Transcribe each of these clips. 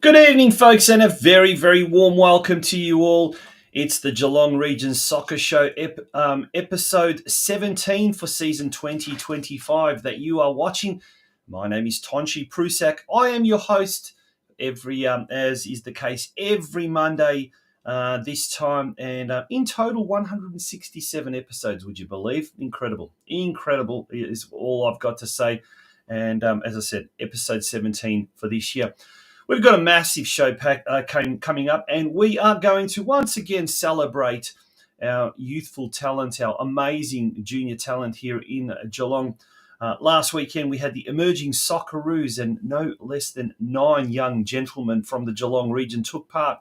Good evening, folks, and a very, very warm welcome to you all. It's the Geelong Region Soccer Show, episode 17 for season 2025 that you are watching. My name is Tonchi Prusak. I am your host, as is the case every Monday this time, and in total 167 episodes, would you believe? Incredible is all I've got to say. And as I said, episode 17 for this year. We've got a massive show coming up, and we are going to once again celebrate our youthful talent, our amazing junior talent here in Geelong. Last weekend, we had the emerging Socceroos, and no less than 9 young gentlemen from the Geelong region took part.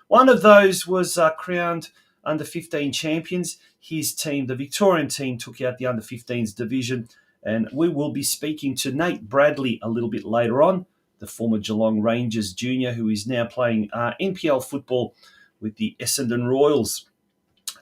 One of those was crowned under-15 champions. His team, the Victorian team, took out the under-15s division, and we will be speaking to Nate Bradley a little bit later on, the former Geelong Rangers junior, who is now playing NPL football with the Essendon Royals.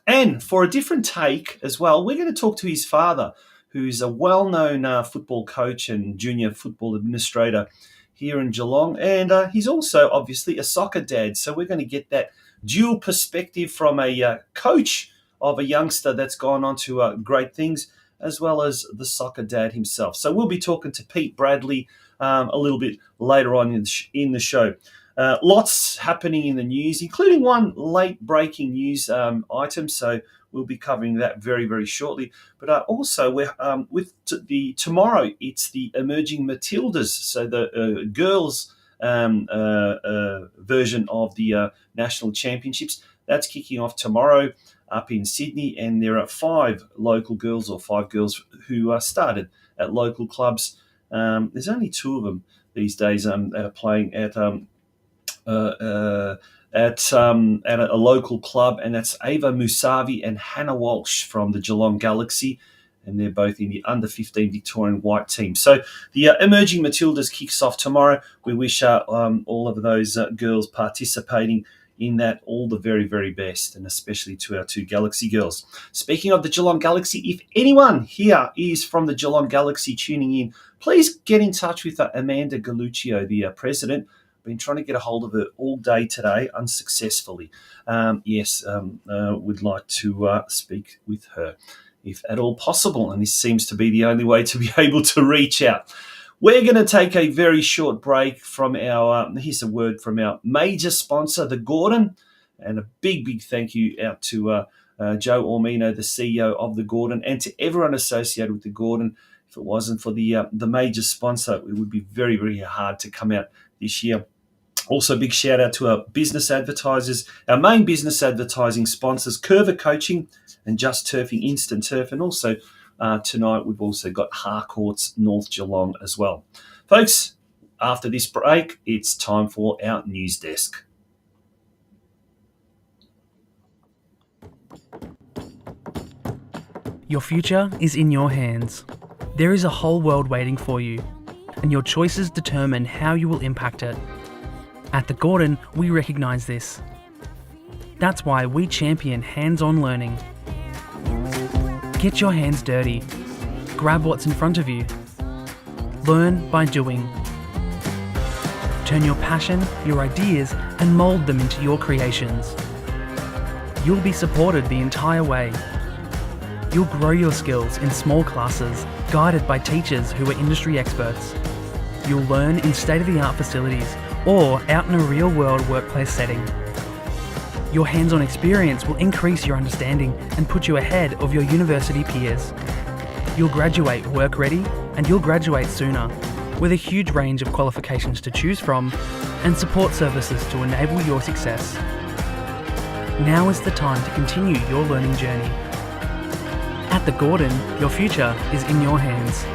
And for a different take as well, we're going to talk to his father, who's a well-known football coach and junior football administrator here in Geelong. And he's also obviously a soccer dad. So we're going to get that dual perspective from a coach of a youngster that's gone on to great things, as well as the soccer dad himself. So we'll be talking to Pete Bradley a little bit later on in the show. Lots happening in the news, including one late-breaking news item, so we'll be covering that very, very shortly. But also, we're with tomorrow, it's the Emerging Matildas, so the girls' version of the National Championships. That's kicking off tomorrow up in Sydney, and there are 5 local girls who started at local clubs. There's only 2 of them these days that are playing at a local club, and that's Ava Musavi and Hannah Walsh from the Geelong Galaxy, and they're both in the under-15 Victorian white team. So the Emerging Matildas kicks off tomorrow. We wish all of those girls participating in that all the very, very best, and especially to our 2 Galaxy girls. Speaking of the Geelong Galaxy, if anyone here is from the Geelong Galaxy tuning in, please get in touch with Amanda Galluccio, the president. I've been trying to get a hold of her all day today, unsuccessfully. Would like to speak with her, if at all possible, and this seems to be the only way to be able to reach out. We're going to take a very short break from here's a word from our major sponsor, the Gordon, and a big, big thank you out to Joe Ormino, the CEO of the Gordon, and to everyone associated with the Gordon. If it wasn't for the major sponsor, it would be very, very hard to come out this year. Also, big shout out to our business advertisers, our main business advertising sponsors, Curva Coaching and Just Turfing Instant Turf, and also tonight we've also got Harcourts North Geelong as well. Folks, after this break, it's time for our news desk. Your future is in your hands. There is a whole world waiting for you, and your choices determine how you will impact it. At the Gordon, we recognise this. That's why we champion hands-on learning. Get your hands dirty. Grab what's in front of you. Learn by doing. Turn your passion, your ideas, and mould them into your creations. You'll be supported the entire way. You'll grow your skills in small classes, guided by teachers who are industry experts. You'll learn in state-of-the-art facilities or out in a real-world workplace setting. Your hands-on experience will increase your understanding and put you ahead of your university peers. You'll graduate work-ready and you'll graduate sooner, with a huge range of qualifications to choose from and support services to enable your success. Now is the time to continue your learning journey. At the Gordon, your future is in your hands.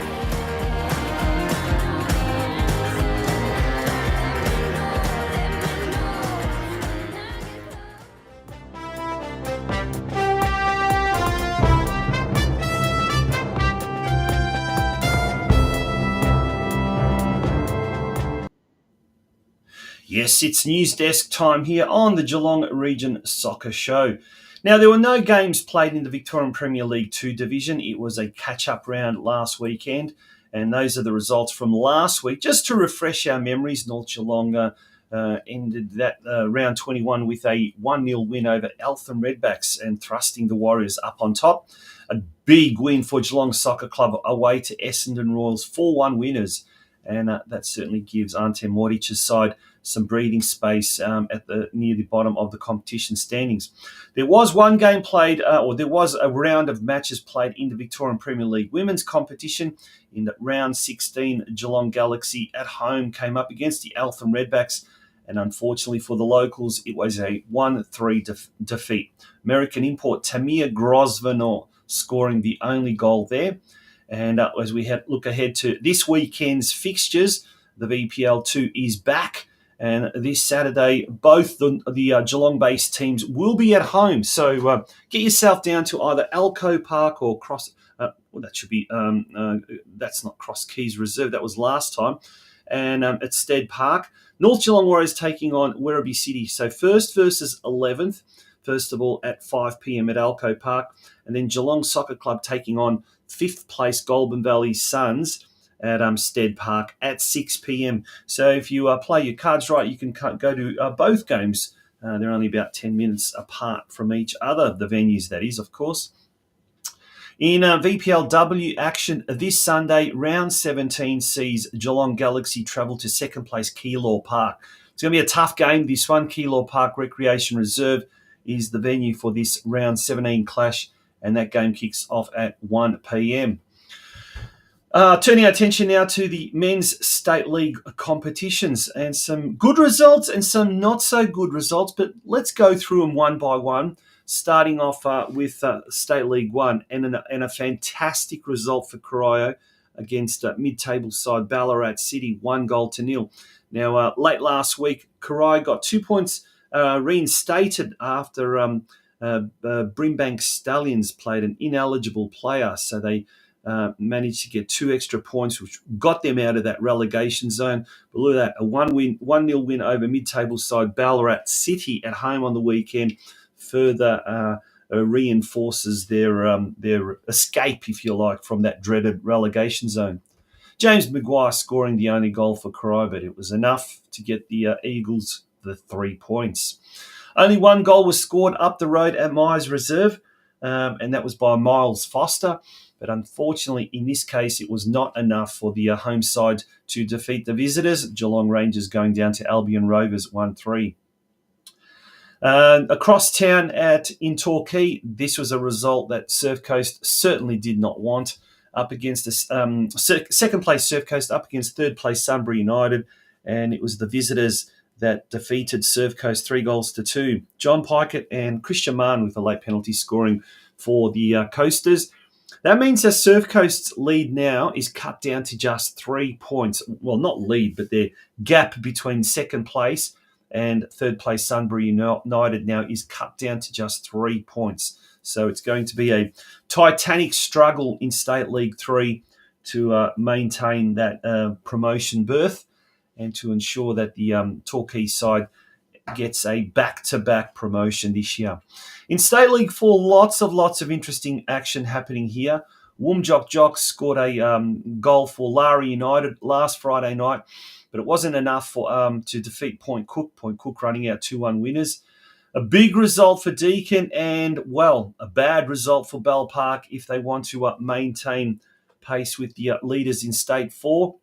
Yes, it's news desk time here on the Geelong Region Soccer Show. Now, there were no games played in the Victorian Premier League 2 division. It was a catch-up round last weekend, and those are the results from last week. Just to refresh our memories, North Geelong ended that round 21 with a 1-0 win over Eltham Redbacks and thrusting the Warriors up on top. A big win for Geelong Soccer Club away to Essendon Royals, 4-1 winners, and that certainly gives Ante Mordic's side some breathing space near the bottom of the competition standings. There was one game played, or there was a round of matches played in the Victorian Premier League women's competition. In round 16, Geelong Galaxy at home came up against the Eltham Redbacks, and unfortunately for the locals, it was a 1-3 defeat. American import Tamir Grosvenor scoring the only goal there. And as we look ahead to this weekend's fixtures, the VPL 2 is back. And this Saturday, both the Geelong-based teams will be at home. So get yourself down to either Alco Park or that's not Cross Keys Reserve. That was last time. And at Stead Park. North Geelong Warriors taking on Werribee City. So first versus 11th, first of all at 5 p.m. at Alco Park. And then Geelong Soccer Club taking on 5th place Goulburn Valley Suns at Stead Park at 6 p.m. So if you play your cards right, you can go to both games. They're only about 10 minutes apart from each other, the venues that is, of course. In VPLW action this Sunday, round 17 sees Geelong Galaxy travel to second place Keilor Park. It's going to be a tough game, this one. Keilor Park Recreation Reserve is the venue for this round 17 clash, and that game kicks off at 1 p.m. Turning our attention now to the men's state league competitions, and some good results and some not so good results, but let's go through them one by one, starting off with State League 1 and a fantastic result for Corio against mid-table side Ballarat City, 1-0. Now, late last week, Corio got 2 points reinstated after Brimbank Stallions played an ineligible player, so they managed to get 2 extra points, which got them out of that relegation zone. But look at that, a 1-0 win over mid-table side Ballarat City at home on the weekend further reinforces their escape, if you like, from that dreaded relegation zone. James Maguire scoring the only goal for Corio, but it was enough to get the Eagles the 3 points. Only one goal was scored up the road at Myers Reserve, and that was by Miles Foster. But unfortunately, in this case, it was not enough for the home side to defeat the visitors. Geelong Rangers going down to Albion Rovers 1-3. Across town in Torquay, this was a result that Surf Coast certainly did not want. Up against second place Surf Coast, up against third place Sunbury United, and it was the visitors that defeated Surf Coast 3-2. John Pikett and Christian Mann with a late penalty scoring for the Coasters. That means that Surf Coast's lead now is cut down to just 3 points. Well, not lead, but their gap between second place and third place Sunbury United now is cut down to just 3 points. So it's going to be a titanic struggle in State League 3 to maintain that promotion berth and to ensure that the Torquay side gets a back-to-back promotion this year. In State League 4, lots of interesting action happening here. Woomjock Jocks scored a goal for Lara United last Friday night, but it wasn't enough to defeat Point Cook. Point Cook running out 2-1 winners. A big result for Deakin and, well, a bad result for Bell Park if they want to maintain pace with the leaders in State 4.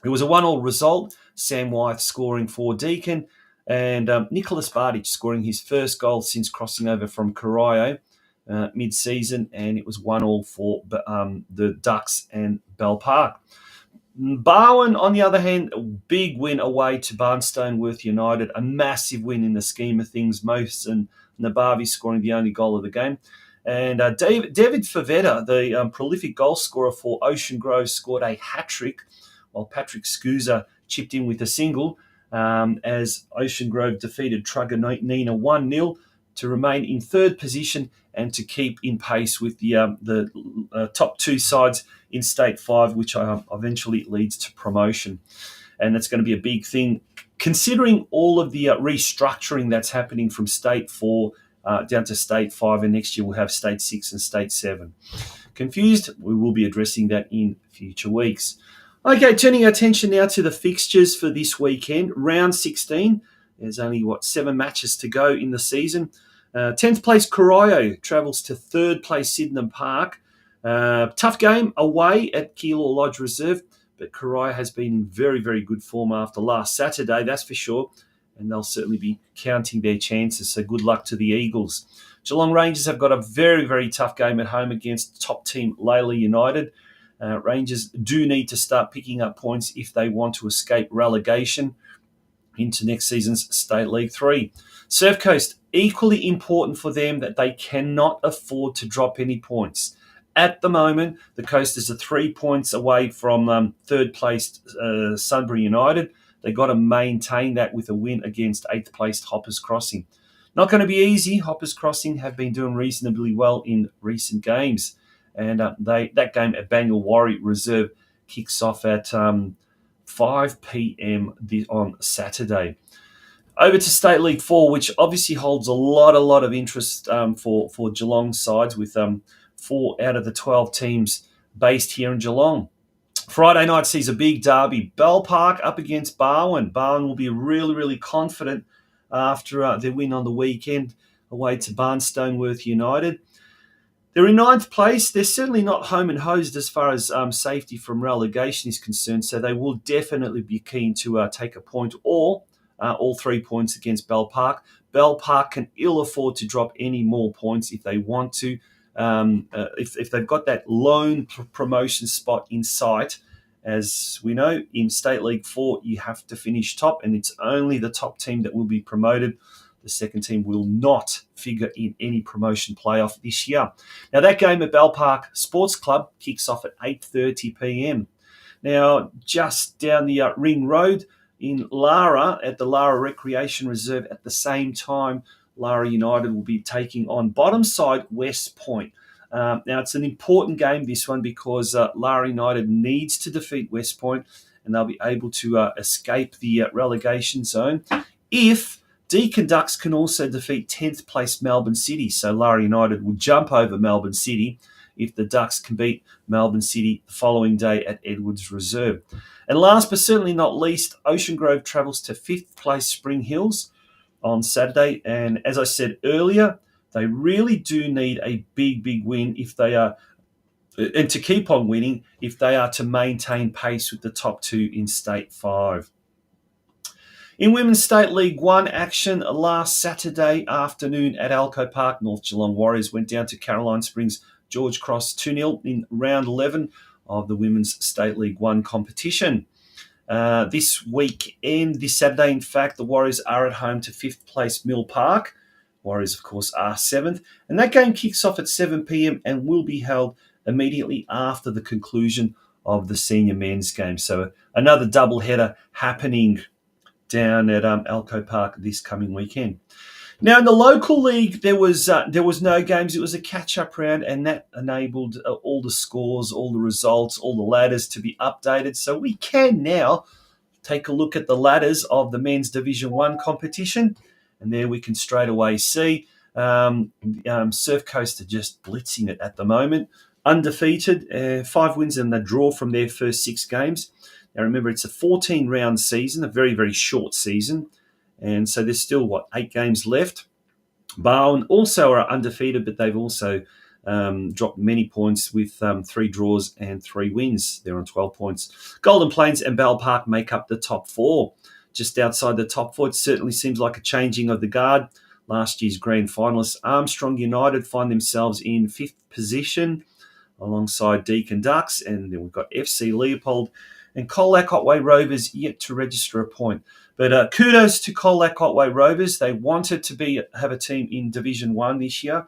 It was a 1-1 result. Sam Wyeth scoring for Deakin, and Nicholas Bardich scoring his first goal since crossing over from Corio mid-season, and it was 1-1 for the Ducks and Bell Park. Barwon, on the other hand, a big win away to Barnstoneworth United, a massive win in the scheme of things. Most and Nabavi scoring the only goal of the game. And David Favetta, the prolific goal scorer for Ocean Grove, scored a hat-trick, while Patrick Scusa chipped in with a single as Ocean Grove defeated Truganina 1-0 to remain in third position and to keep in pace with the top two sides in State 5, which eventually leads to promotion. And that's going to be a big thing, considering all of the restructuring that's happening from State 4 down to State 5, and next year we'll have State 6 and State 7. Confused? We will be addressing that in future weeks. Okay, turning our attention now to the fixtures for this weekend. Round 16. There's only, 7 matches to go in the season. 10th place Corio travels to 3rd place Sydenham Park. Tough game away at Keilor Lodge Reserve, but Corio has been in very, very good form after last Saturday, that's for sure, and they'll certainly be counting their chances, so good luck to the Eagles. Geelong Rangers have got a very, very tough game at home against top team Layla United. Rangers do need to start picking up points if they want to escape relegation into next season's State League 3. Surf Coast, equally important for them that they cannot afford to drop any points. At the moment, the Coasters are 3 points away from third placed Sunbury United. They've got to maintain that with a win against 8th placed Hoppers Crossing. Not going to be easy. Hoppers Crossing have been doing reasonably well in recent games. And that game at Bangor Warrior Reserve kicks off at 5 p.m. on Saturday. Over to State League 4, which obviously holds a lot of interest for Geelong sides, with 4 out of the 12 teams based here in Geelong. Friday night sees a big derby. Bell Park up against Barwon. Barwon will be really, really confident after their win on the weekend away to Barnstoneworth United. They're in 9th place. They're certainly not home and hosed as far as safety from relegation is concerned, so they will definitely be keen to take a point or all 3 points against Bell Park. Bell Park can ill afford to drop any more points if they want to. If they've got that lone promotion spot in sight, as we know, in State League 4, you have to finish top, and it's only the top team that will be promoted. The second team will not figure in any promotion playoff this year. Now, that game at Bell Park Sports Club kicks off at 8:30 p.m. Now, just down the Ring Road in Lara, at the Lara Recreation Reserve at the same time, Lara United will be taking on bottom side West Point. Now, it's an important game, this one, because Lara United needs to defeat West Point, and they'll be able to escape the relegation zone if Deakin Ducks can also defeat 10th place Melbourne City. So Lara United will jump over Melbourne City if the Ducks can beat Melbourne City the following day at Edwards Reserve. And last but certainly not least, Ocean Grove travels to 5th place Spring Hills on Saturday. And as I said earlier, they really do need a big win if they are, and to keep on winning if they are to maintain pace with the top 2 in State 5. In Women's State League 1 action last Saturday afternoon at Alco Park, North Geelong Warriors went down to Caroline Springs George Cross 2-0 in round 11 of the Women's State League 1 competition. This weekend, this Saturday, in fact, the Warriors are at home to 5th place Mill Park. Warriors, of course, are 7th. And that game kicks off at 7 p.m. and will be held immediately after the conclusion of the senior men's game. So another doubleheader happening down at Alco Park this coming weekend. Now, in the local league, there was no games. It was a catch-up round, and that enabled all the scores, all the results, all the ladders to be updated. So we can now take a look at the ladders of the men's Division 1 competition, and there we can straight away see Surf Coast are just blitzing it at the moment. Undefeated, 5 wins and a draw from their first 6 games. Now, remember, it's a 14-round season, a very, very short season. And so there's still, 8 games left. Barwon also are undefeated, but they've also dropped many points with 3 draws and 3 wins. They're on 12 points. Golden Plains and Bell Park make up the top 4. Just outside the top 4, it certainly seems like a changing of the guard. Last year's grand finalists, Armstrong United, find themselves in 5th position alongside Deakin Ducks, and then we've got FC Leopold and Colac Otway Rovers yet to register a point. But kudos to Colac Otway Rovers. They wanted to have a team in Division 1 this year,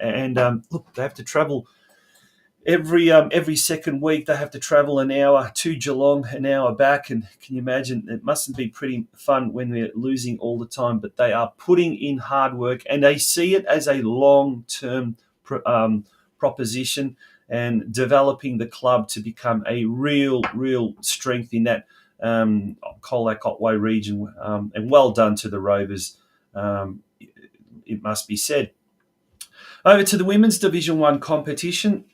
and look, they have to travel every second week. They have to travel an hour to Geelong, an hour back, and can you imagine? It mustn't be pretty fun when they're losing all the time, but they are putting in hard work, and they see it as a long-term proposition and developing the club to become a real strength in that Colac Otway region. And well done to the Rovers, it must be said. Over to the women's Division 1 competition.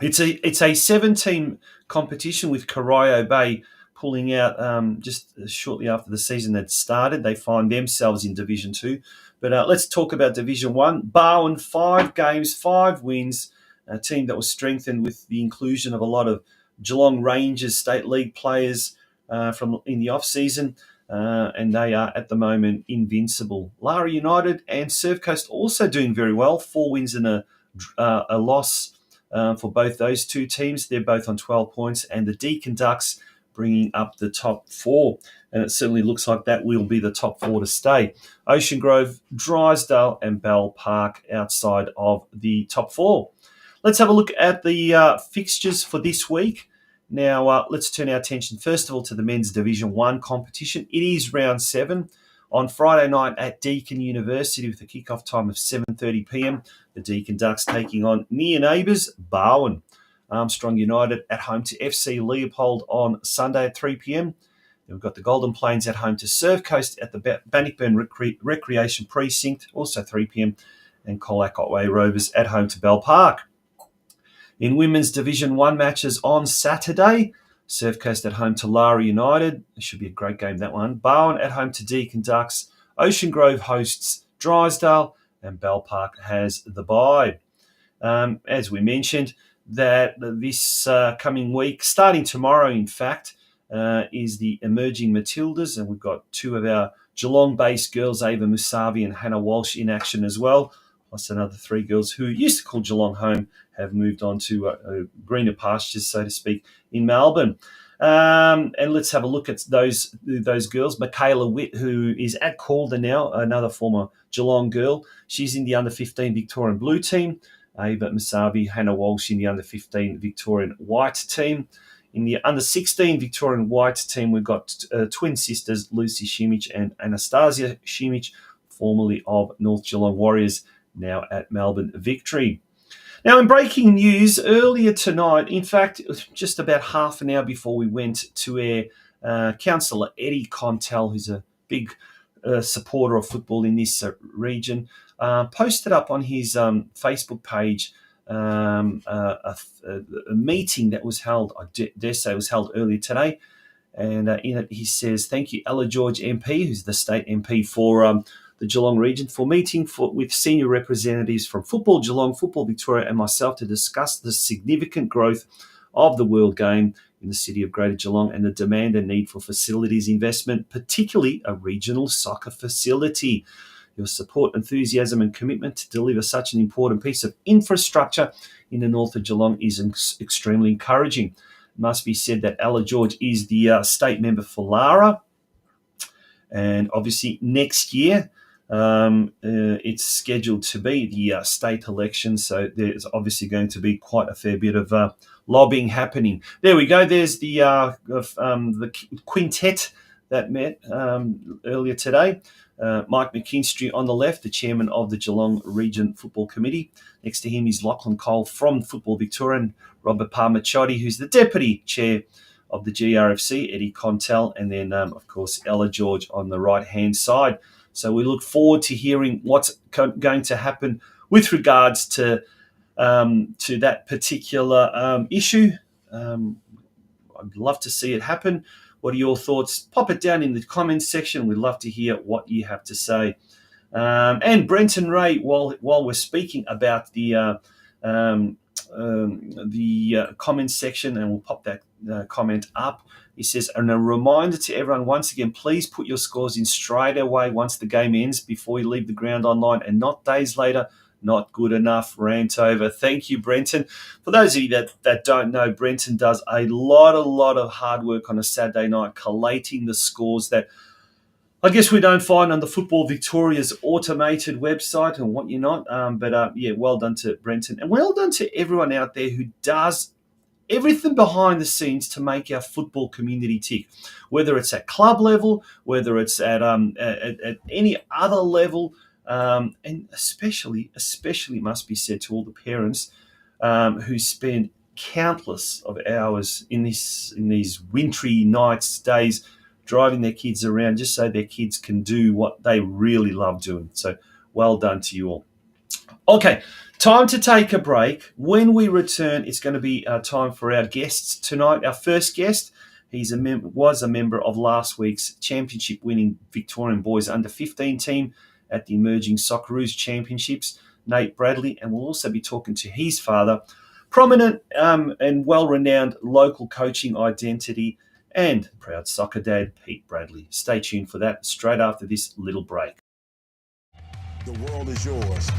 It's a 7-team competition with Corio Bay pulling out just shortly after the season had started. They find themselves in Division 2. But let's talk about Division 1. Barwon, 5 games, 5 wins. A team that was strengthened with the inclusion of a lot of Geelong Rangers State League players from in the off-season. And they are at the moment invincible. Lara United and Surf Coast also doing very well. 4 wins and a loss for both those two teams. They're both on 12 points. And the Deakin Ducks bringing up the top 4. And it certainly looks like that will be the top 4 to stay. Ocean Grove, Drysdale and Bell Park outside of the top 4. Let's have a look at the fixtures for this week. Now, let's turn our attention first of all to the men's Division 1 competition. It is round 7 on Friday night at Deakin University with a kick-off time of 7:30 p.m. The Deakin Ducks taking on near neighbours Barwon. Armstrong United at home to FC Leopold on Sunday at 3 p.m. Then we've got the Golden Plains at home to Surf Coast at the Bannockburn Recreation Precinct, also 3 p.m. And Colac Otway Rovers at home to Bell Park. In women's Division 1 matches on Saturday, Surf Coast at home to Lara United. It should be a great game, that one. Barwon at home to Deakin Ducks. Ocean Grove hosts Drysdale. And Bell Park has the bye. As we mentioned, that this coming week, starting tomorrow, in fact, is the Emerging Matildas. And we've got 2 of our Geelong-based girls, Ava Musavi and Hannah Walsh, in action as well. Plus another 3 girls who used to call Geelong home have moved on to greener pastures, so to speak, in Melbourne. And let's have a look at those girls. Michaela Witt, who is at Calder now, another former Geelong girl. She's in the under-15 Victorian Blue team. Ava Musavi, Hannah Walsh in the under-15 Victorian White team. In the under-16 Victorian White team, we've got twin sisters Lucy Shimich and Anastasia Shimich, formerly of North Geelong Warriors, now at Melbourne Victory. Now, in breaking news, earlier tonight, in fact, just about half an hour before we went to air, Councillor Eddie Contel, who's a big supporter of football in this region, posted up on his Facebook page a meeting that was held, I dare say was held earlier today. And in it, he says, thank you, Ella George MP, who's the state MP for the Geelong region, for meeting with senior representatives from Football Geelong, Football Victoria and myself to discuss the significant growth of the World Game in the city of Greater Geelong and the demand and need for facilities investment, particularly a regional soccer facility. Your support, enthusiasm and commitment to deliver such an important piece of infrastructure in the north of Geelong is extremely encouraging. It must be said that Ella George is the state member for Lara, and obviously next year it's scheduled to be the state election, so there's obviously going to be quite a fair bit of lobbying happening. There we go. There's the quintet that met earlier today. Mike McKinstry on the left, the chairman of the Geelong Region Football Committee. Next to him is Lachlan Cole from Football Victoria, and Robert Parmachotti, who's the deputy chair of the GRFC, Eddie Contel, and then, of course, Ella George on the right-hand side. So we look forward to hearing what's going to happen with regards to that particular issue. I'd love to see it happen. What are your thoughts? Pop it down in the comments section. We'd love to hear what you have to say. And Brenton Ray, while we're speaking about the the comment section, and we'll pop that comment up. He says, and a reminder to everyone, once again, please put your scores in straight away once the game ends before you leave the ground online, and not days later. Not good enough. Rant over. Thank you, Brenton. For those of you that don't know, Brenton does a lot of hard work on a Saturday night, collating the scores that I guess we don't find on the Football Victoria's automated website and what you're not. Yeah, well done to Brenton. And well done to everyone out there who does everything behind the scenes to make our football community tick, whether it's at club level, whether it's at any other level, and especially must be said to all the parents who spend countless of hours in these wintry nights, days, driving their kids around just so their kids can do what they really love doing. So well done to you all. Okay, time to take a break. When we return, it's going to be time for our guests tonight. Our first guest, was a member of last week's championship-winning Victorian boys under-15 team at the Emerging Socceroos Championships, Nate Bradley, and we'll also be talking to his father, prominent and well-renowned local coaching identity and proud soccer dad, Pete Bradley. Stay tuned for that straight after this little break. The world is yours.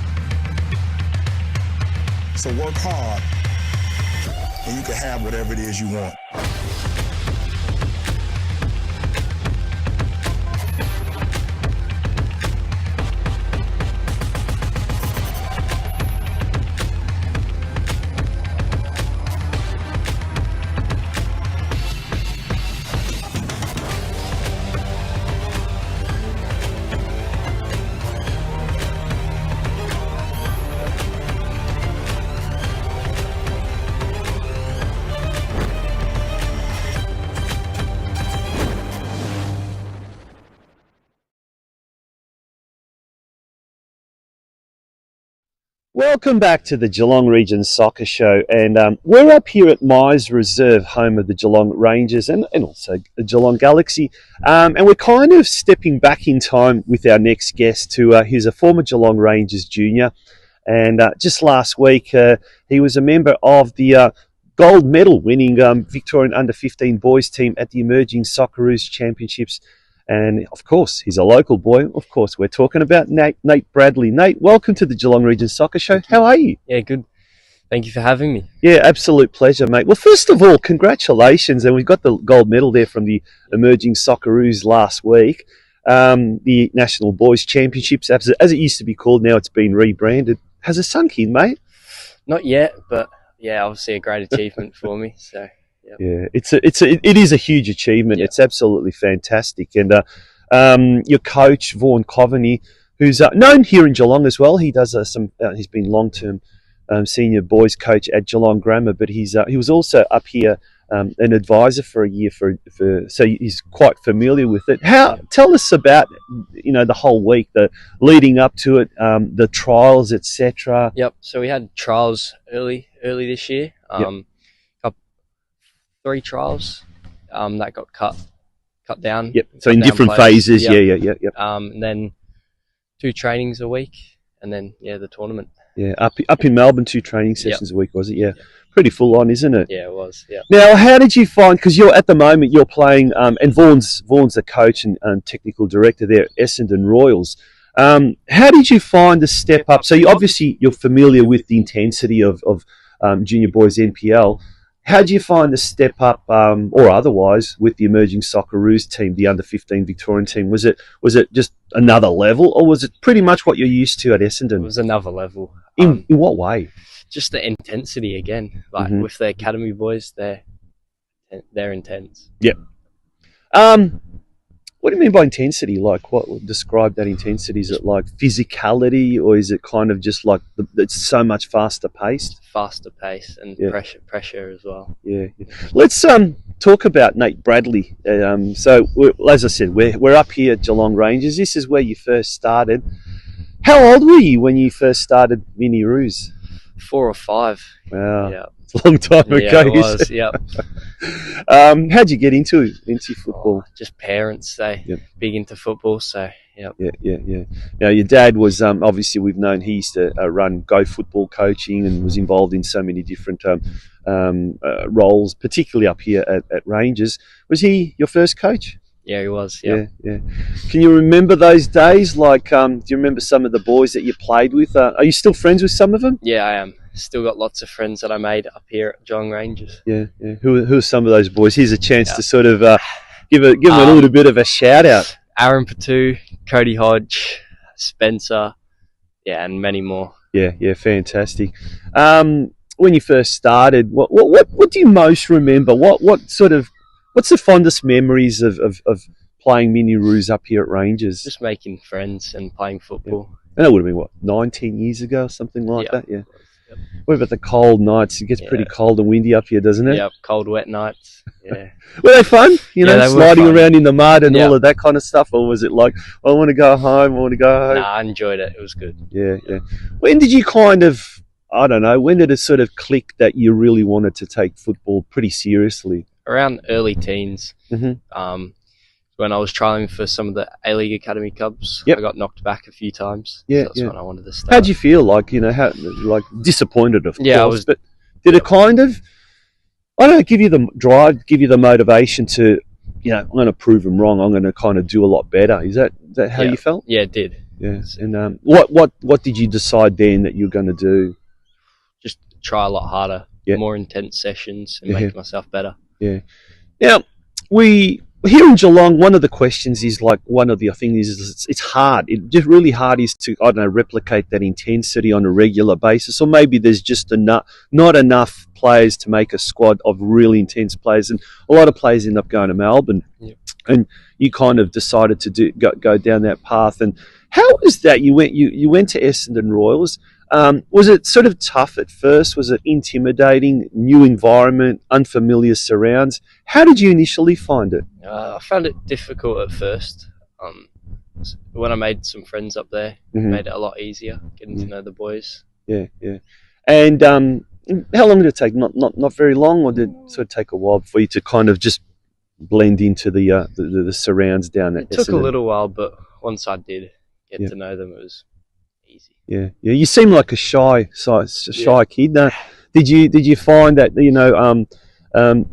So work hard, and you can have whatever it is you want. Welcome back to the Geelong Region Soccer Show, and we're up here at Myers Reserve, home of the Geelong Rangers and also the Geelong Galaxy, and we're kind of stepping back in time with our next guest, who's a former Geelong Rangers junior, and just last week he was a member of the gold medal winning Victorian under-15 boys team at the Emerging Socceroos Championships. And, of course, he's a local boy. Of course, we're talking about Nate Bradley. Nate, welcome to the Geelong Region Soccer Show. How are you? Yeah, good. Thank you for having me. Yeah, absolute pleasure, mate. Well, first of all, congratulations. And we've got the gold medal there from the Emerging Socceroos last week. The National Boys Championships, as it used to be called, now it's been rebranded. Has it sunk in, mate? Not yet, but, yeah, obviously a great achievement for me, so... Yep. Yeah, it is a huge achievement. Yep. It's absolutely fantastic, and your coach Vaughan Coveney, who's known here in Geelong as well. He does he's been long-term senior boys coach at Geelong Grammar, but he was also up here an advisor for a year so he's quite familiar with it. Tell us about the whole week, the leading up to it, the trials, etc. Yep. So we had trials early this year. Yep. 3 trials that got cut down. Yep. So in different phases. Yep. Yeah. And then 2 trainings a week, and then the tournament. Yeah, up in Melbourne, 2 training sessions a week, was it? Yeah. Pretty full on, isn't it? Yeah, it was. Yeah. Now, how did you find? Because at the moment you're playing, and Vaughan's the coach and technical director there at Essendon Royals. How did you find the step up? So you're familiar with the intensity of junior boys NPL. How do you find the step up, or otherwise, with the Emerging Socceroos team, the under-15 Victorian team? Was it just another level, or was it pretty much what you're used to at Essendon? It was another level. In what way? Just the intensity again. Like with the academy boys, they're intense. Yep. What do you mean by intensity? Like, what would describe that intensity? Is it like physicality, or is it kind of just like it's so much faster paced? Faster pace and pressure as well. Yeah. Let's talk about Nate Bradley. So, as I said, we're up here at Geelong Rangers. This is where you first started. How old were you when you first started Mini Roos? 4 or 5. Wow. Yeah. It's a long time ago. Yeah, it was. Yep. How'd you get into football? Just parents, big into football, so Yep. Yeah. Now, your dad was obviously, we've known he used to run Go Football coaching and was involved in so many different roles, particularly up here at Rangers. Was he your first coach? Yeah, he was. Yep. Yeah. Can you remember those days? Like, do you remember some of the boys that you played with? Are you still friends with some of them? Yeah, I am. Still got lots of friends that I made up here at Geelong Rangers. Yeah. Who are some of those boys? Here's a chance to sort of give them a little bit of a shout out. Aaron Patu, Cody Hodge, Spencer, and many more. Yeah, fantastic. When you first started, what do you most remember? What's the fondest memories of playing mini roos up here at Rangers? Just making friends and playing football. Yeah. And that would have been 19 years ago, or something like that. Yeah. Yep. What about the cold nights? It gets pretty cold and windy up here, doesn't it? Yep, cold, wet nights. Yeah. Were they fun? Sliding around in the mud and all of that kind of stuff? Or was it like, I want to go home, Nah, I enjoyed it. It was good. Yeah. When did you when did it sort of click that you really wanted to take football pretty seriously? Around early teens. Mm-hmm. When I was trialing for some of the A-League Academy clubs, I got knocked back a few times. Yeah, so that's when I wanted to start. How'd you feel? Like, disappointed, of course. I was, but did it kind of, give you the drive, give you the motivation to, I'm going to prove them wrong. I'm going to kind of do a lot better. Is that how you felt? Yeah, it did. Yeah. And what did you decide then that you were going to do? Just try a lot harder, more intense sessions, and make myself better. Yeah. Now, here in Geelong, one of the questions is it's hard. It's just really hard is to, replicate that intensity on a regular basis, or maybe there's just not enough players to make a squad of really intense players, and a lot of players end up going to Melbourne. Yep. And you kind of decided to go down that path. And how was that? You went to Essendon Royals. Was it sort of tough at first? Was it intimidating? New environment, unfamiliar surrounds? How did you initially find it? I found it difficult at first. When I made some friends up there, it made it a lot easier getting to know the boys. Yeah. And how long did it take? Not very long, or did it sort of take a while for you to kind of just blend into the surrounds down at Essendon? It took a little while, but once I did get to know them, it was easy. Yeah. You seem like a shy kid. Did you find that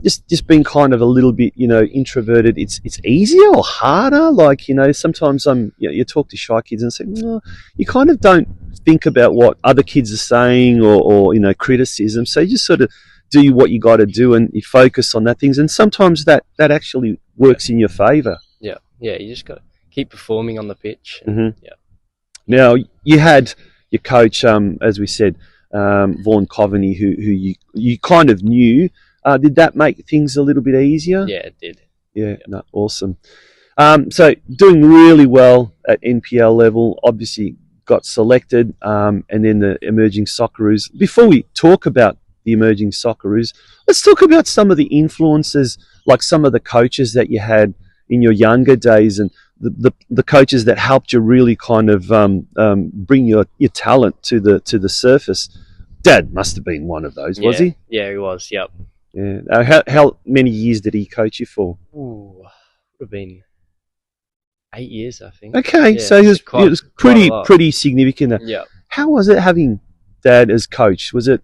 just being kind of a little bit introverted, it's easier or harder? Like sometimes you talk to shy kids and say, no, you kind of don't think about what other kids are saying or criticism. So you just sort of do what you got to do and you focus on that things, and sometimes that actually works in your favour. Yeah. You just got to keep performing on the pitch. Yeah. Now, you had your coach, as we said, Vaughan Coveney, who you kind of knew. Did that make things a little bit easier? Yeah, it did. Yeah. No, awesome. So doing really well at NPL level, obviously got selected, and then the Emerging Socceroos. Before we talk about the Emerging Socceroos, let's talk about some of the influences, like some of the coaches that you had in your younger days, and the coaches that helped you really kind of bring your talent to the surface. Dad must have been one of those, was he? Yeah, he was. Yep. Yeah. How many years did he coach you for? Would have been 8 years, I think. Okay, yeah, so it was pretty significant. Yeah. How was it having Dad as coach? Was it,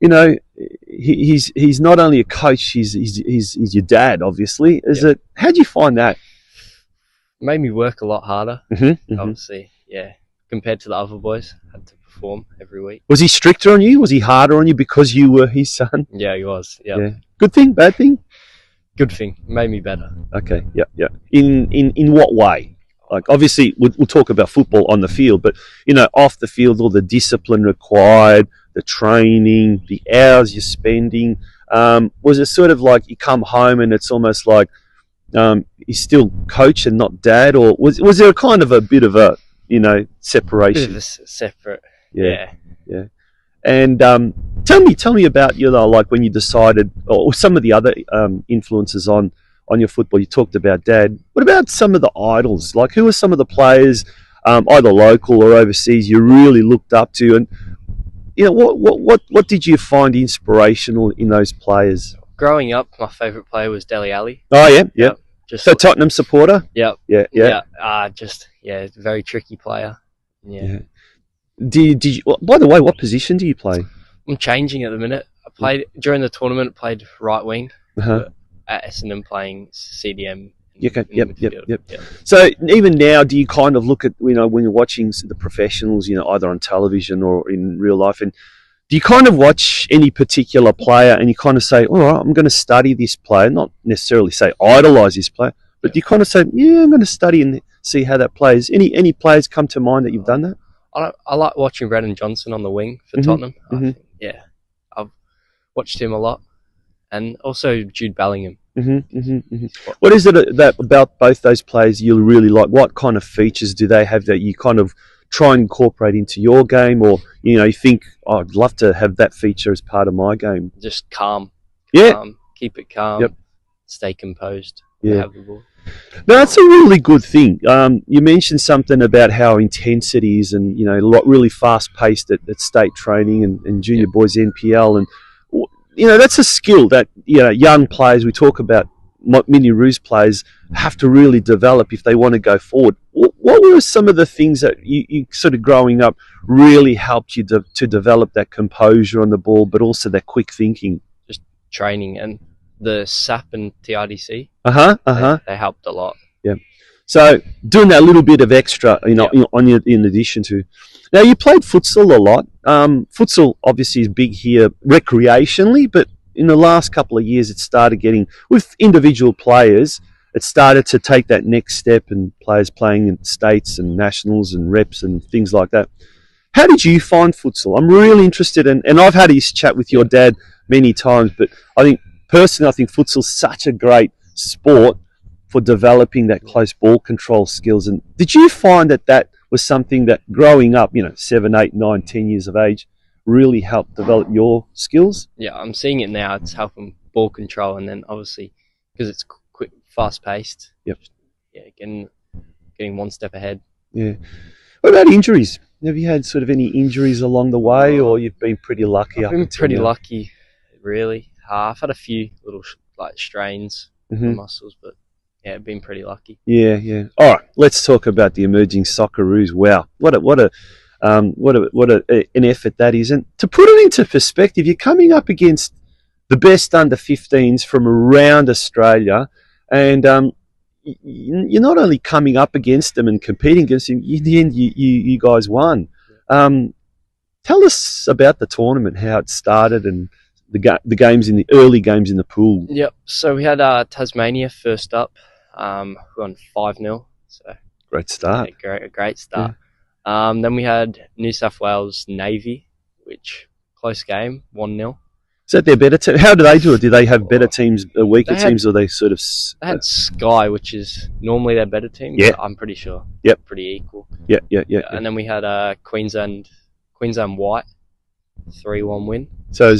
he's not only a coach, he's your dad, obviously. How do you find that? Made me work a lot harder, obviously. Yeah, compared to the other boys, had to perform every week. Was he stricter on you? Was he harder on you because you were his son? Yeah, he was. Yep. Yeah. Good thing, bad thing? Good thing. Made me better. Okay. Yeah. In what way? Like, obviously, we'll talk about football on the field, but off the field, all the discipline required, the training, the hours you're spending. Was it sort of like you come home and it's almost like he's still coach and not dad, or was there kind of a bit of a separation? Bit of a separate. Yeah. And tell me about like when you decided, or some of the other influences on your football. You talked about Dad. What about some of the idols? Like, who are some of the players, either local or overseas, you really looked up to? And what did you find inspirational in those players? Growing up, my favourite player was Dele Alli. Oh yeah. just So Tottenham supporter? yeah, Yeah. very tricky player. Yeah. Did you? By the way, what position do you play? I'm changing at the minute. I played during the tournament. Played right wing, Uh-huh. but at Essendon playing CDM. Okay. in Yep. midfield. Yep. Yeah. So even now, do you kind of look at when you're watching the professionals, either on television or in real life, and do you kind of watch any particular player and you kind of say, all right, I'm going to study this player, not necessarily say idolise this player, but do you kind of say, yeah, I'm going to study and see how that plays? Any players come to mind that you've done that? I like watching Brendan Johnson on the wing for Tottenham. I think, I've watched him a lot, and also Jude Bellingham. What is it about both those players you really like? What kind of features do they have that you kind of try and incorporate into your game, or you think, oh, I'd love to have that feature as part of my game? Just calm. Yeah. Keep it calm. Yep. Stay composed. Yeah. Have the ball. No, that's a really good thing. You mentioned something about how intense it is, and really fast paced at state training and junior boys NPL, and that's a skill that young players, we talk about mini Roos players, have to really develop if they want to go forward. What were some of the things that you sort of growing up really helped you to develop that composure on the ball, but also that quick thinking? Just training and the SAP and TRDC. They helped a lot. Yeah. So doing that little bit of extra, on your, in addition to. Now you played futsal a lot. Futsal obviously is big here recreationally, but in the last couple of years, it started getting, with individual players, it started to take that next step, and players playing in states and nationals and reps and things like that. How did you find futsal? I'm really interested in, and I've had this chat with your dad many times, but I think futsal's such a great sport for developing that close ball control skills. And did you find that was something that growing up, 7, 8, 9, 10 years of age, really helped develop your skills? Yeah, I'm seeing it now. It's helping ball control, and then obviously because it's quick, fast paced. Yep. Yeah, getting one step ahead. Yeah. What about injuries? Have you had sort of any injuries along the way, or you've been pretty lucky? I've been pretty lucky, really. I've had a few little strains in the muscles, but yeah, I've been pretty lucky. Yeah. All right, let's talk about the emerging Socceroos. Wow, what an effort that is. And to put it into perspective, you're coming up against the best under 15s from around Australia, and you're not only coming up against them and competing against them. In the end, you guys won. Tell us about the tournament, how it started, and the games in the early games in the pool. Yep. So we had Tasmania first up. We won 5-0. So great start. Yeah, a great start. Yeah. Then we had New South Wales Navy, which close game, 1-0. Is that their better team? How do they do it? Do they have better teams, weaker teams, or they sort of? They had Sky, which is normally their better team. Yeah, I'm pretty sure. Yep. Pretty equal. Yeah. And then we had Queensland White, 3-1 win. So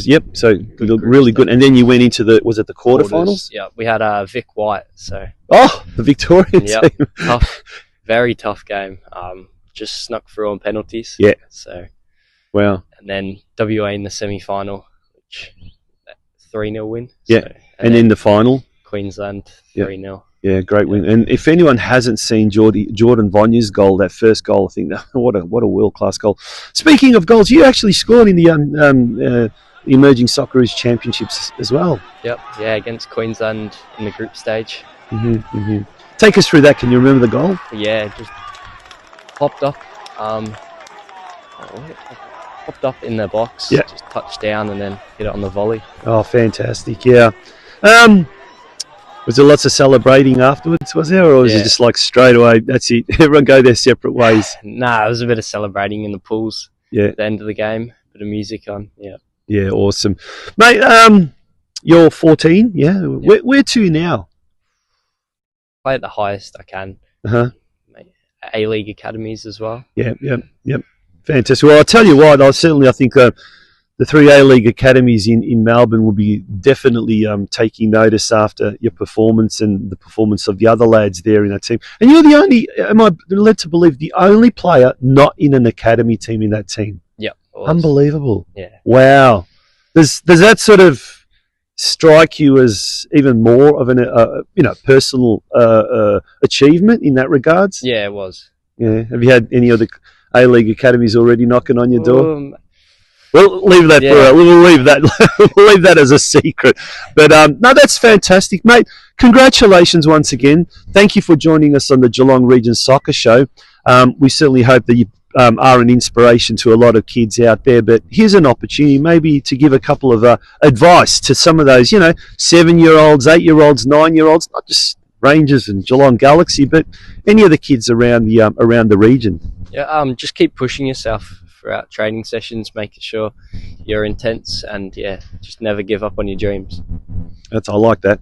really good. And then you went into the quarterfinals? Yeah, we had Vic White. So the Victorian team. Tough, very tough game. Just snuck through on penalties. Yeah. So wow. And then WA in the semi-final, which 3-0 win. Yeah. So, and then the final, Queensland 3-0. Yeah, great win. And if anyone hasn't seen Jordan Vonya's goal, that first goal, I think what a world-class goal. Speaking of goals, you actually scored in the Emerging Socceroos Championships as well. Yep, yeah, against Queensland in the group stage. Take us through that. Can you remember the goal? Yeah, just popped up. Popped up in the box. Yeah. Just touched down and then hit it on the volley. Oh, fantastic! Yeah. Was there lots of celebrating afterwards, was there? Or was it just like straight away, that's it, everyone go their separate ways? Nah, it was a bit of celebrating in the pools at the end of the game. Bit of music on, yeah. Yeah, awesome. Mate, you're 14, yeah? Where to now? Play at the highest I can. A-League academies as well. Yep. Fantastic. Well, I'll tell you what, I think the 3 A-League academies in Melbourne will be definitely taking notice after your performance and the performance of the other lads there in that team. And you're the only, am I led to believe, the only player not in an academy team in that team? Yep. Unbelievable. Yeah. Wow. Does that sort of strike you as even more of an personal achievement in that regards? Yeah, it was. Yeah. Have you had any other A-League academies already knocking on your door? We'll leave that we'll leave that we'll leave that as a secret. But no, that's fantastic, mate. Congratulations once again. Thank you for joining us on the Geelong Region Soccer Show. We certainly hope that you are an inspiration to a lot of kids out there. But here's an opportunity maybe to give a couple of advice to some of those, 7-year-olds, 8-year-olds, 9-year-olds, not just Rangers and Geelong Galaxy, but any of the kids around the region. Yeah, just keep pushing yourself throughout training sessions, making sure you're intense, and just never give up on your dreams. I like that.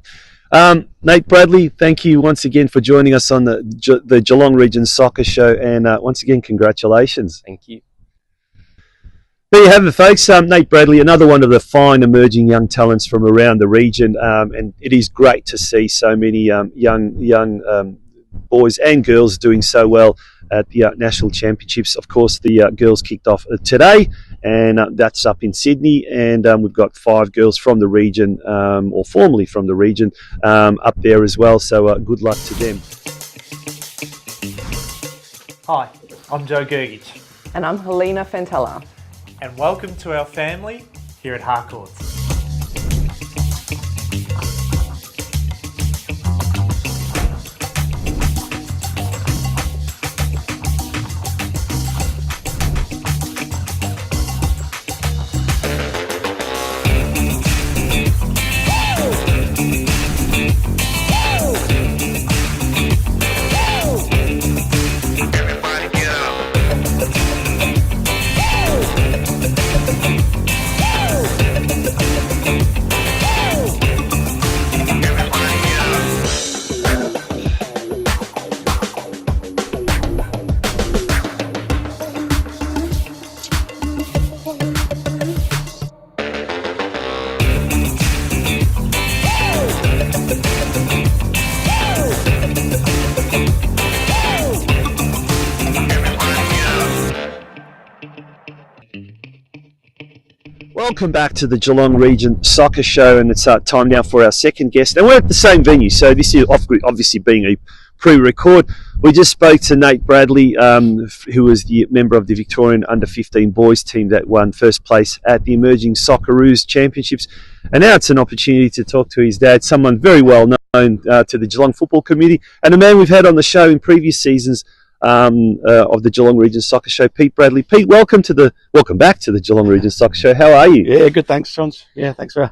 Nate Bradley, thank you once again for joining us on the Geelong Region Soccer Show, and once again, congratulations. Thank you. There you have it, folks. Nate Bradley, another one of the fine emerging young talents from around the region, and it is great to see so many young boys and girls doing so well at the National Championships. Of course, the girls kicked off today, and that's up in Sydney, and we've got 5 girls from the region, or formerly from the region, up there as well, so good luck to them. Hi, I'm Joe Gergich, And I'm Helena Fantella. and welcome to our family here at Harcourts. Welcome back to the Geelong Region Soccer Show, and it's time now for our second guest. And we're at the same venue, so this is obviously being a pre-record. We just spoke to Nate Bradley, who was the member of the Victorian Under-15 boys team that won first place at the Emerging Socceroos Championships. And now it's an opportunity to talk to his dad, someone very well known to the Geelong football community, and a man we've had on the show in previous seasons of the Geelong Region Soccer Show, Pete Bradley. Pete, welcome back to the Geelong Region Soccer Show. How are you? Yeah, good. Thanks, John. Yeah, thanks for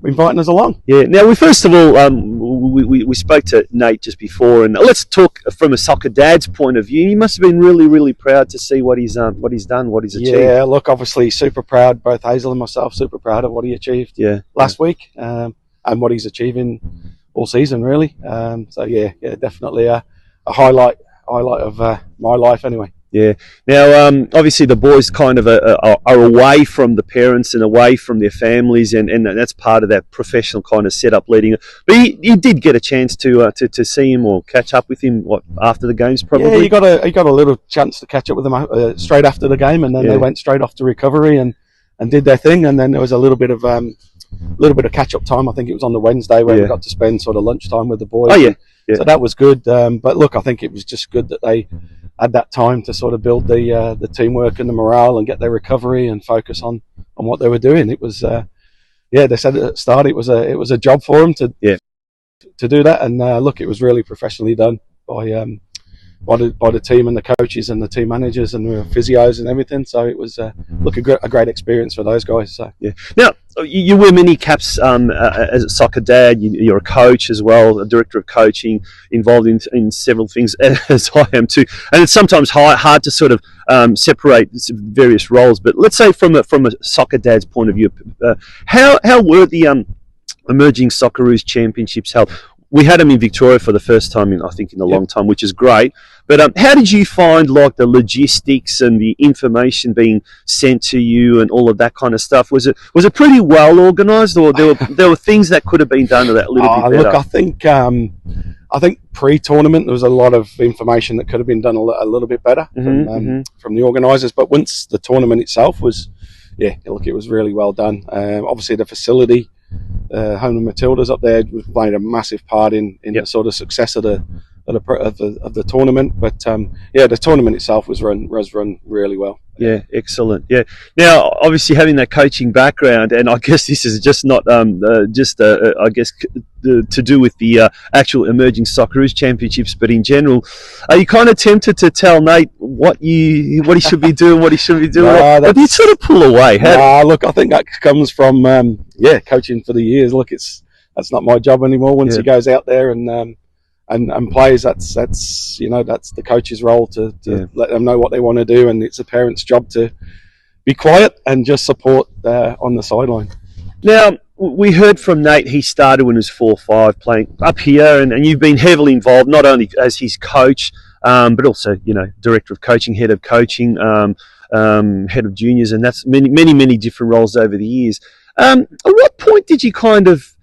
inviting us along. Yeah. Now, we first of all we spoke to Nate just before, and let's talk from a soccer dad's point of view. He must have been really, really proud to see what he's done, what he's achieved. Yeah, look, obviously super proud. Both Hazel and myself super proud of what he achieved. Last week, and what he's achieving all season, really. So yeah, definitely a highlight of my life anyway. Yeah. Now, obviously, the boys kind of are away from the parents and away from their families, and that's part of that professional kind of setup leading. But you did get a chance to see him or catch up with him after the games, probably. Yeah, he got a little chance to catch up with him straight after the game, and then they went straight off to recovery and did their thing, and then there was a little bit of catch up time. I think it was on the Wednesday where we got to spend sort of lunchtime with the boys. Oh yeah. So that was good. But look, I think it was just good that they had that time to sort of build the teamwork and the morale and get their recovery and focus on what they were doing. It was, they said at the start it was a job for them to do that. And look, it was really professionally done by the team and the coaches and the team managers and the physios and everything. So it was a great experience for those guys. So yeah. Now you wear many caps as a soccer dad. You're a coach as well, a director of coaching, involved in several things as I am too. And it's sometimes hard to sort of separate various roles. But let's say from a soccer dad's point of view, how were the Emerging Socceroos Championships held? We had them in Victoria for the first time in a long time, which is great. But how did you find like the logistics and the information being sent to you and all of that kind of stuff? Was it pretty well organised, or there were things that could have been done a little bit better? Look, I think pre-tournament there was a lot of information that could have been done a little bit better from the organisers. But once the tournament itself was, it was really well done. Obviously the facility Home Matildas up there played a massive part in Yep. the sort of success of the tournament. But the tournament itself was run really well. Yeah, excellent. Yeah. Now, obviously, having that coaching background, and I guess this is just not to do with the actual Emerging Socceroos Championships, but in general, are you kind of tempted to tell Nate what he should be doing, what he shouldn't be doing? Or do you sort of pull away? Look, I think that comes from coaching for the years. Look, that's not my job anymore. Once he goes out there and plays, that's the coach's role to let them know what they want to do, and it's a parent's job to be quiet and just support on the sideline. Now, we heard from Nate, he started when he was 4 or 5 playing up here, and you've been heavily involved, not only as his coach, but also, director of coaching, head of coaching, head of juniors, and that's many different roles over the years. At what point did you kind of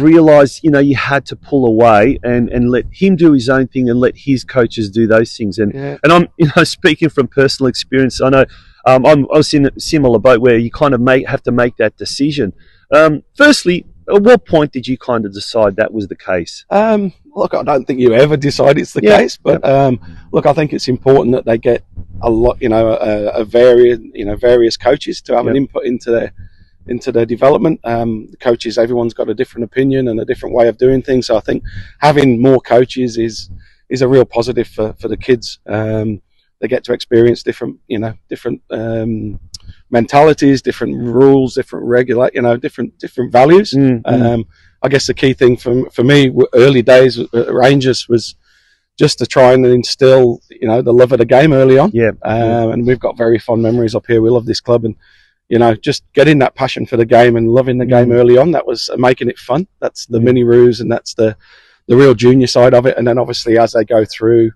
realise, you had to pull away and let him do his own thing and let his coaches do those things? And I'm, speaking from personal experience, I know I was in a similar boat where you kind of have to make that decision. Firstly, at what point did you kind of decide that was the case? Look, I don't think you ever decide it's the case, but look, I think it's important that they get a lot, various coaches to have an input into their development. The coaches, everyone's got a different opinion and a different way of doing things. So I think having more coaches is a real positive for the kids. They get to experience different mentalities, different rules, different values. I guess the key thing for me, early days at Rangers, was just to try and instill, the love of the game early on. And we've got very fond memories up here. We love this club, and just getting that passion for the game and loving the game early on, that was making it fun. That's the mini roos, and that's the real junior side of it. And then obviously as they go through,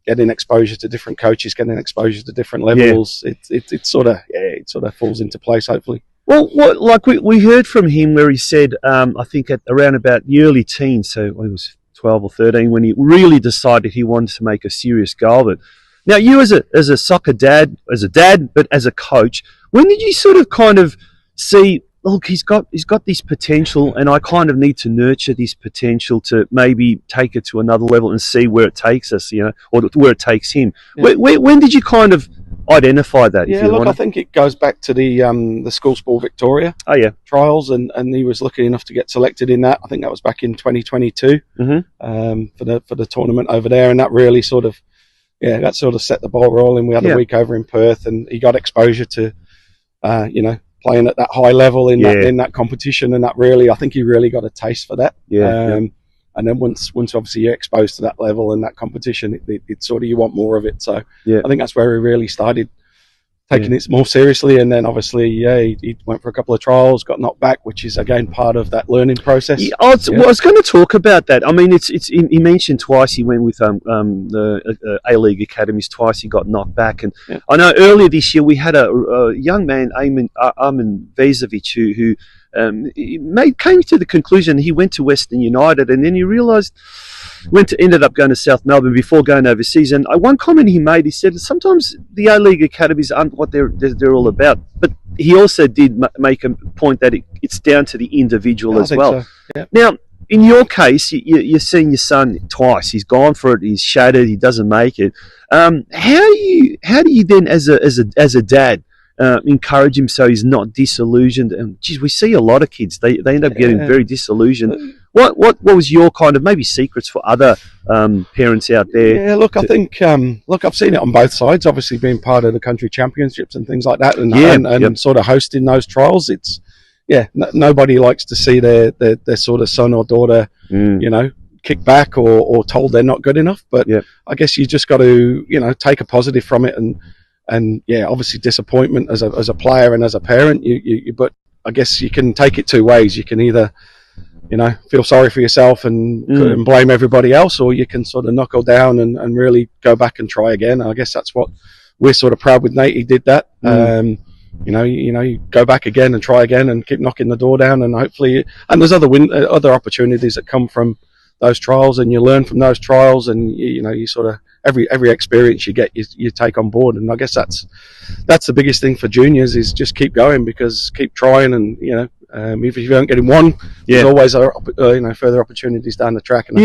getting exposure to different coaches, getting exposure to different levels, it sort of falls into place, hopefully. Well, like we heard from him where he said, I think at around about the early teens, so he was 12 or 13, when he really decided he wanted to make a serious go of it. Now, you as a soccer dad, but as a coach, when did you sort of kind of see, look, he's got this potential, and I kind of need to nurture this potential to maybe take it to another level and see where it takes us, or where it takes him. When did you kind of identify that? I think it goes back to the School Sport Victoria trials, and he was lucky enough to get selected in that. I think that was back in 2022 for the tournament over there, and that really sort of set the ball rolling. We had a week over in Perth, and he got exposure to playing at that high level in that competition, and that really, I think he really got a taste for that. And then once obviously you're exposed to that level and that competition, it's sort of, you want more of it. So I think that's where he really started taking it more seriously. And then obviously, he went for a couple of trials, got knocked back, which is again part of that learning process. I was going to talk about that. I mean, he mentioned twice he went with the A-League academies. Twice he got knocked back, and I know earlier this year we had a young man, Armin Vezovic, who came to the conclusion he went to Western United, and then he realised ended up going to South Melbourne before going overseas. And one comment he made, he said sometimes the A-League academies aren't what they're all about, but he also did make a point that it's down to the individual as well. So. Now, in your case, you're seeing your son twice. He's gone for it. He's shattered. He doesn't make it. How do you then, as a dad, encourage him so he's not disillusioned? And geez, we see a lot of kids, they end up getting very disillusioned. What was your kind of maybe secrets for other parents out there? I think I've seen it on both sides. Obviously, being part of the country championships and things like that, and sort of hosting those trials. It's nobody likes to see their sort of son or daughter, kick back or told they're not good enough. But I guess you just got to take a positive from it, and obviously disappointment as a player and as a parent. But I guess you can take it two ways. You can either feel sorry for yourself and blame everybody else, or you can sort of knuckle down and really go back and try again. I guess that's what we're sort of proud with Nate. He did that. You go back again and try again and keep knocking the door down, and hopefully, and there's other opportunities that come from those trials, and you learn from those trials, and you sort of every experience you get, you take on board. And I guess that's the biggest thing for juniors, is just keep going, because keep trying, and if you don't get in one, there's always further opportunities down the track. And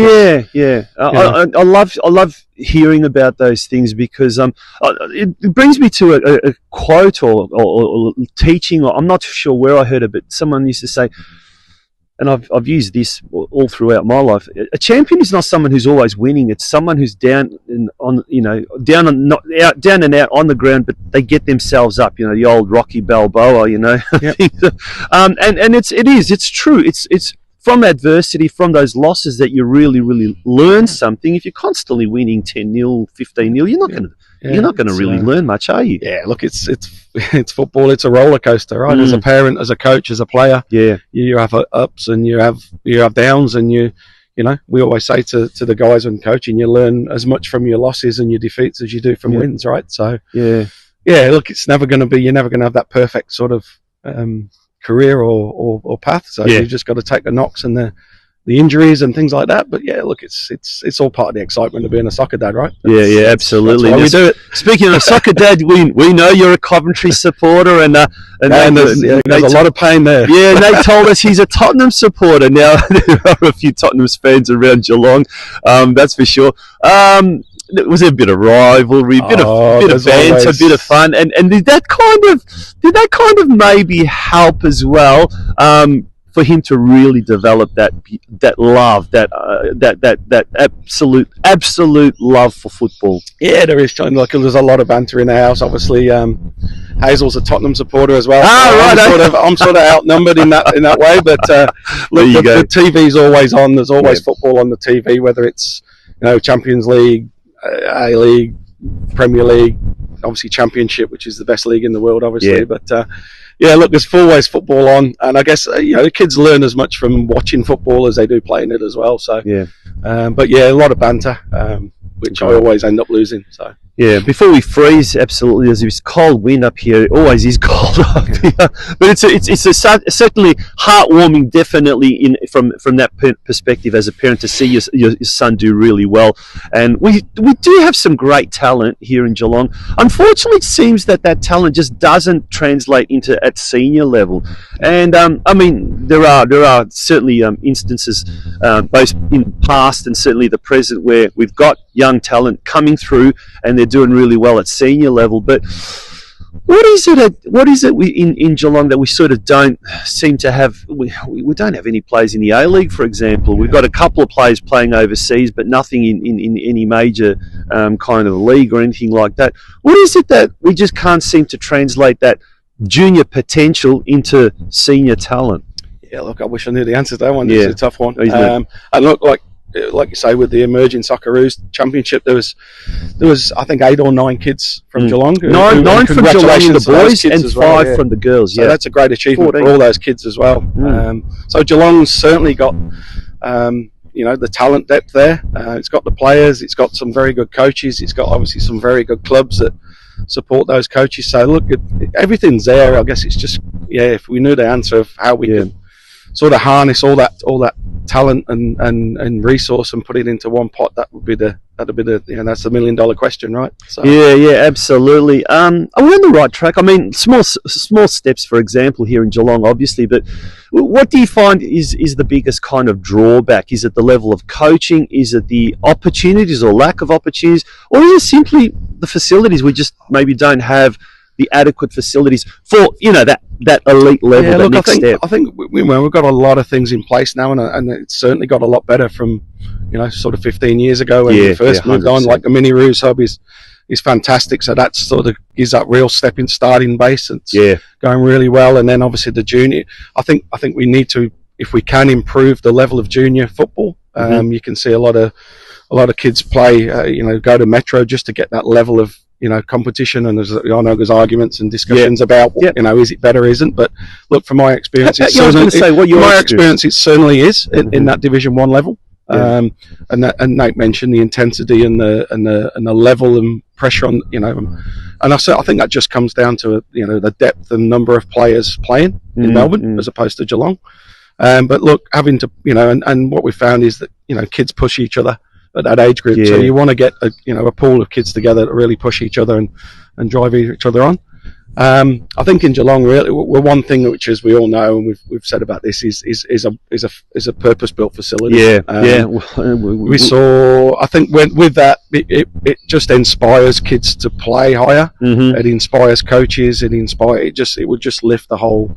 I love hearing about those things because it brings me to a quote or teaching. Or I'm not sure where I heard it, but someone used to say, and I've used this all throughout my life. A champion is not someone who's always winning. It's someone who's down and out on the ground, but they get themselves up. The old Rocky Balboa. Yep. and it's true. It's from adversity, from those losses that you really, really learn something. If you're constantly winning 10-0, 15-0, you're not going to really learn much, are you? Yeah, look, it's football. It's a roller coaster, right? As a parent, as a coach, as a player, you have ups and you have downs, and we always say to the guys when coaching, you learn as much from your losses and your defeats as you do from wins, right? So look, it's never going to be. You're never going to have that perfect sort of career or path. So you've just got to take the knocks and the injuries and things like that. But look, it's all part of the excitement of being a soccer dad, right? Absolutely. That's why we do it. Speaking of soccer dad, we know you're a Coventry supporter, and there's a lot of pain there. Yeah, and they told us he's a Tottenham supporter. Now there are a few Tottenham fans around Geelong, that's for sure. There was a bit of rivalry, a bit of banter, a bit of fun, and did that kind of maybe help as well for him to really develop that love, that absolute love for football? Yeah, there is. Like, there's a lot of banter in the house. Obviously, Hazel's a Tottenham supporter as well. I'm sort of outnumbered in that way. But look, the TV's always on. There's always football on the TV, whether it's Champions League, A-League, Premier League, obviously Championship, which is the best league in the world, obviously. But look, there's always football on, and I guess the kids learn as much from watching football as they do playing it as well. So but a lot of banter, which I always end up losing. So before we freeze, absolutely, there's this cold wind up here. It always is cold up here, but it's certainly heartwarming, definitely from that perspective as a parent, to see your son do really well. And we do have some great talent here in Geelong. Unfortunately, it seems that talent just doesn't translate into at senior level. And I mean, there are certainly instances, both in past and certainly the present, where we've got young talent coming through and they're doing really well at senior level. But what is it in Geelong that we sort of don't seem to have? We don't have any players in the A-League, for example. We've got a couple of players playing overseas, but nothing in any major kind of league or anything like that. What is it that we just can't seem to translate that junior potential into senior talent? Yeah, look, I wish I knew the answer to that one. It's a tough one. And look, like you say, with the emerging Socceroos Championship, there was I think 8 or 9 kids from Geelong. Nine from Geelong in the boys and 5 from the girls. So that's a great achievement 14. For all those kids as well. So Geelong's certainly got the talent depth there. It's got the players. It's got some very good coaches. It's got obviously some very good clubs that support those coaches. So look, everything's there. I guess it's just if we knew the answer of how we could sort of harness all that talent and resource and put it into one pot, that'd be the that's the $1 million question, right? So absolutely. Are we on the right track? I mean, small steps, for example, here in Geelong, obviously, but what do you find is the biggest kind of drawback? Is it the level of coaching? Is it the opportunities or lack of opportunities? Or is it simply the facilities? We just maybe don't have the adequate facilities for that elite level. Look, I think we've got a lot of things in place now, and it's certainly got a lot better from sort of 15 years ago when we first moved on. Like the Mini Roos hub is fantastic, so that sort of gives that real starting base. It's going really well, and then obviously the junior. I think we need to, if we can, improve the level of junior football. You can see a lot of kids play, go to Metro just to get that level of competition, and there's arguments and discussions about is it better, isn't? But look, from my experience, it certainly is in that Division 1 level. And Nate mentioned the intensity and the level and pressure on and I think that just comes down to the depth and number of players playing in Melbourne as opposed to Geelong. But look, having to and what we found is that kids push each other at that age group, so you want to get a pool of kids together that really push each other and drive each other on. I think in Geelong, really, well, one thing which, as we all know, and we've said about this, is a purpose-built facility. Yeah. We saw. I think with that, it just inspires kids to play higher. Mm-hmm. It inspires coaches. It would just lift the whole,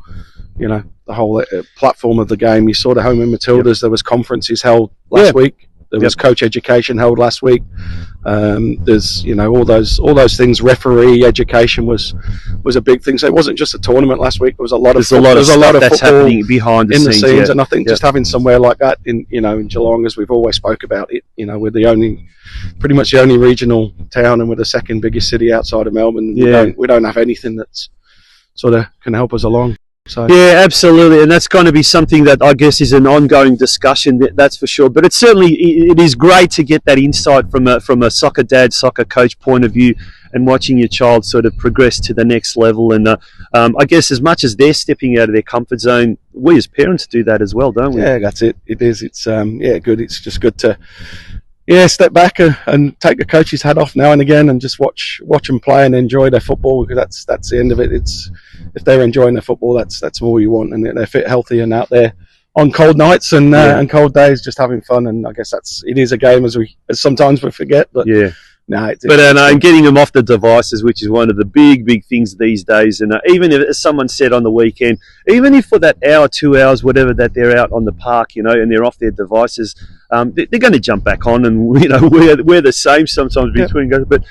platform of the game. You saw the home in Matildas. Yep. There was conferences held last week. There was coach education held last week. There's all those things. Referee education was a big thing. So it wasn't just a tournament last week. There was a lot of stuff that's happening behind the scenes. And I think just having somewhere like that in Geelong, as we've always spoke about it, we're pretty much the only regional town, and we're the second biggest city outside of Melbourne. We don't have anything that's sort of can help us along. So. Yeah, absolutely, and that's going to be something that I guess is an ongoing discussion. That's for sure. But it is great to get that insight from a soccer dad, soccer coach point of view, and watching your child sort of progress to the next level. And I guess as much as they're stepping out of their comfort zone, we as parents do that as well, don't we? Yeah, that's it. It is. It's good. It's just good to step back and take the coach's hat off now and again, and just watch them play and enjoy their football, because that's the end of it. It's if they're enjoying their football, that's all you want, and they're fit, healthy, and out there on cold nights and cold days, just having fun. And I guess it is a game, as sometimes we forget, but yeah. No, and getting them off the devices, which is one of the big things these days. And even if, as someone said on the weekend, even if for that hour, 2 hours, whatever, that they're out on the park, and they're off their devices, they're going to jump back on. And we're the same sometimes between guys, but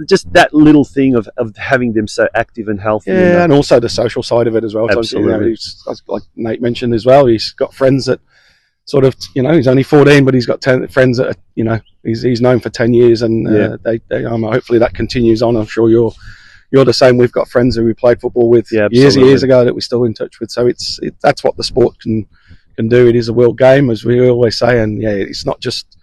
just that little thing of having them so active and healthy. Yeah, and also the social side of it as well. Absolutely. Like Nate mentioned as well, he's got friends that sort of, he's only 14, but he's got 10 friends that he's known for 10 years, and they hopefully that continues on. I'm sure you're the same. We've got friends who we played football with years ago that we're still in touch with. So that's what the sport can do. It is a world game, as we always say, and it's not just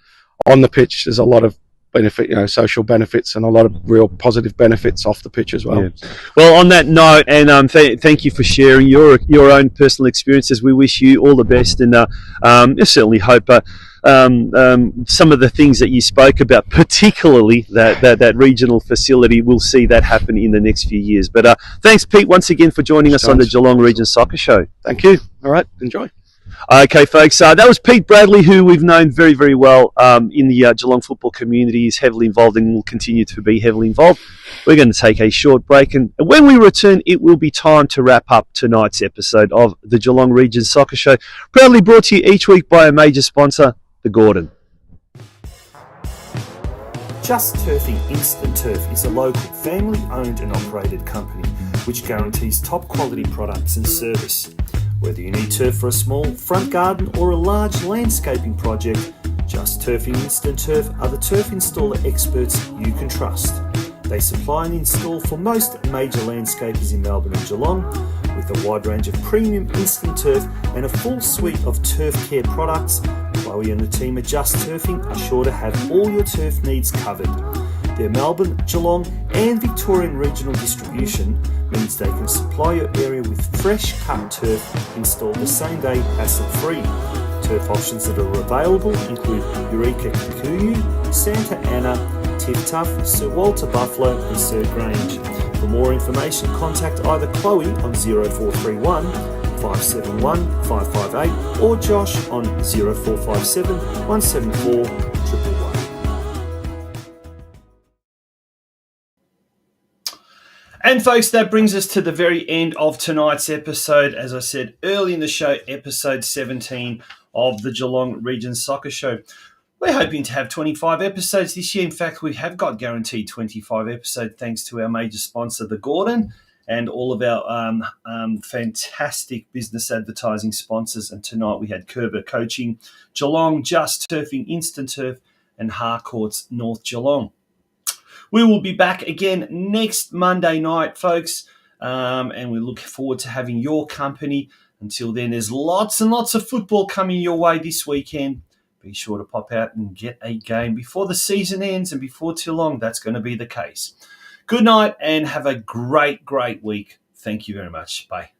on the pitch. There's a lot of benefit, social benefits, and a lot of real positive benefits off the pitch as well. Yeah. Well, on that note, and thank you for sharing your own personal experiences. We wish you all the best, and I certainly hope some of the things that you spoke about, particularly that regional facility, we'll see that happen in the next few years. But thanks, Pete, once again for joining us on the Geelong Region Soccer Show. Thank you. All right, enjoy. Okay, folks, that was Pete Bradley, who we've known very, very well in the Geelong football community. He's heavily involved and will continue to be heavily involved. We're going to take a short break, and when we return, it will be time to wrap up tonight's episode of the Geelong Region Soccer Show, proudly brought to you each week by a major sponsor, the Gordon. Just Turfing Instant Turf is a local, family-owned and operated company which guarantees top quality products and service. Whether you need turf for a small front garden or a large landscaping project, Just Turfing Instant Turf are the turf installer experts you can trust. They supply and install for most major landscapers in Melbourne and Geelong, with a wide range of premium instant turf and a full suite of turf care products. Chloe and the team at Just Turfing are sure to have all your turf needs covered. Their Melbourne, Geelong and Victorian regional distribution means they can supply your area with fresh cut turf installed the same day, hassle-free. Turf options that are available include Eureka Kikuyu, Santa Ana, Tiff Tuff, Sir Walter Buffalo and Sir Grange. For more information, contact either Chloe on 0431 571 558 or Josh on 0457 174 111. And folks, that brings us to the very end of tonight's episode. As I said early in the show, episode 17 of the Geelong Region Soccer Show. We're hoping to have 25 episodes this year. In fact, we have got guaranteed 25 episodes thanks to our major sponsor, The Gordon, and all of our fantastic business advertising sponsors. And tonight we had Kerber Coaching, Geelong, Just Turfing, Instant Turf, and Harcourts North Geelong. We will be back again next Monday night, folks, and we look forward to having your company. Until then, there's lots and lots of football coming your way this weekend. Be sure to pop out and get a game before the season ends, and before too long, that's going to be the case. Good night and have a great, great week. Thank you very much. Bye.